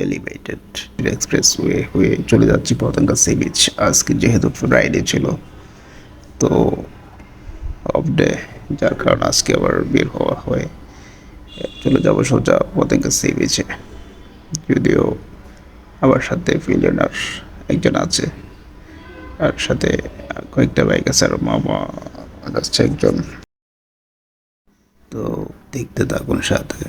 Elevated expressway হয়ে চলে যাচ্ছি পতেঙ্গা সি বিচ। আজকে যেহেতু ফ্রাইডে ছিল, তো অফ ডে, যার কারণে আজকে আবার বের হওয়া হয়। চলে যাব সোজা পতেঙ্গা সি বিচে। যদিও আমার সাথে ফিলিয়নার একজন আছে, আর সাথে কয়েকটা বাইক আছে, আর মামা যাচ্ছে একজন। তো দেখতে থাকুন সাথে।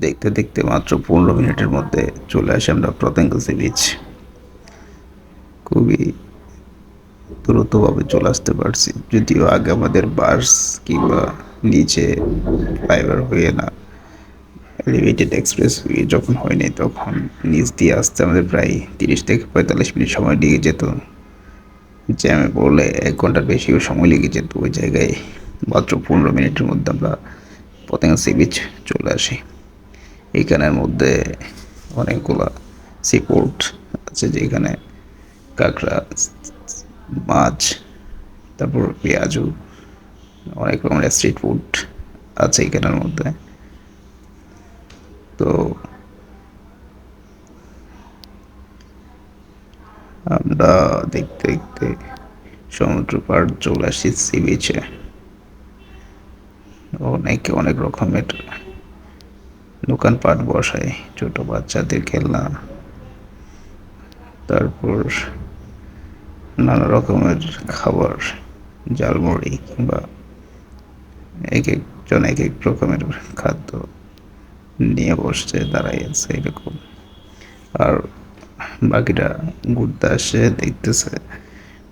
দেখতে দেখতে মাত্র 15 মিনিটের মধ্যে চলে আসি আমরা পতেঙ্গা সি বিচ। খুবই দ্রুতভাবে চলে আসতে পারছি, যদিও আগে আমাদের বাস কিংবা নিচে ফ্লাইওভার হয়ে না, এলিভেটেড এক্সপ্রেস যখন হয়নি তখন নিচ দিয়ে আসতে আমাদের প্রায় 30 থেকে 45 মিনিট সময় লেগে যেত। জ্যামে পড়লে 1 ঘন্টার বেশিও সময় লেগে যেত। ওই জায়গায় মাত্র 15 মিনিটের মধ্যে আমরা পতেঙ্গা সি বিচ চলে আসি। এইখানের মধ্যে অনেকগুলা সিপোর্ট আছে, যেখানে কাঁকড়া, মাছ, তারপর পেঁয়াজু, অনেক রকমের স্ট্রিট ফুড আছে এখানের মধ্যে। তো আমরা দেখতে দেখতে সমুদ্র পার চলে আসি সি বিচে। অনেক রকমের দোকানপাট বসায়, ছোট বাচ্চাদের খেলনা, তারপর নানা রকমের খাবার, ঝালমুড়ি কিংবা এক একজন এক এক রকমের খাদ্য নিয়ে বসছে, দাঁড়াই আছে এরকম। আর বাকিটা ঘুরতে আসে, দেখতেছে।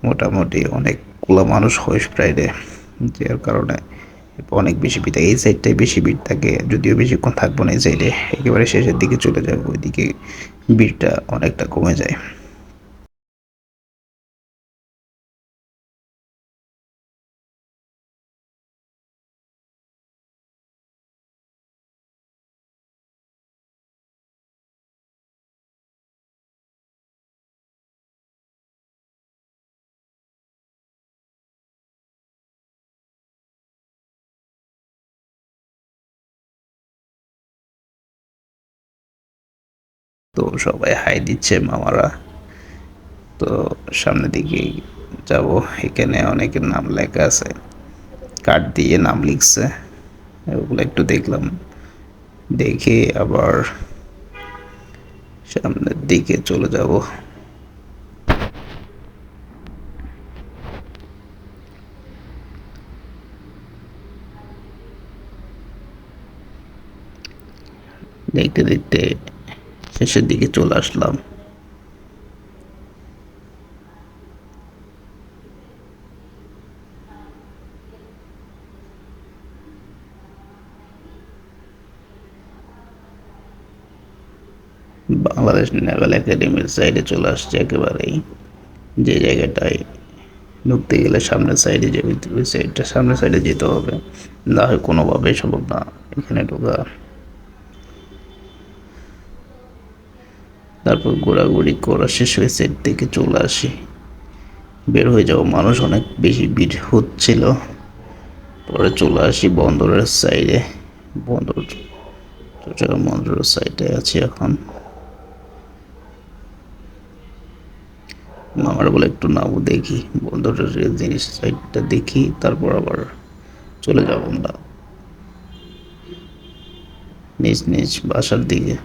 মোটামুটি অনেকগুলো মানুষ হয় ফ্রাইডে, যার কারণে অনেক বেশি ভিড় থাকে। এই সাইডটাই বেশি ভিড় থাকে, যদিও বেশিক্ষণ থাকবো না এই সাইডে, একেবারে শেষের দিকে চলে যাবো, ওইদিকে ভিড়টা অনেকটা কমে যায়। তো সবাই হাই দিচ্ছে মামারা। তো সামনের দিকে যাব, এখানে অনেকের নাম লেখা আছে, কার্ড দিয়ে নাম লিখছে, ওগুলো একটু দেখলাম। দেখে আবার সামনের দিকে চলে যাব। দেখতে দেখতে শেষের দিকে চলে আসলাম। বাংলাদেশ নেভাল একাডেমির সাইডে চলে আসছে একেবারেই, যে জায়গাটায় ঢুকতে গেলে সামনের সাইডে যাবে, ওই সাইডটা সামনের সাইডে যেতে হবে, না হয় কোনোভাবেই সম্ভব না এখানে ঢোকা। তারপর ঘোরাঘুরি করা শেষ হয়ে সাইড থেকে চলে আসি, বের হয়ে যাবো। মানুষ অনেক বেশি ভিড় হচ্ছিল। পরে চলে আসি বন্দরের সাইডে। বন্দর, চট্টগ্রাম বন্দরের সাইডে আছি এখন। মামার বলে একটু নামও, দেখি বন্দরের জিনিস সাইডটা দেখি, তারপর আবার চলে যাব আমরা নিজ নিজ বাসার দিকে।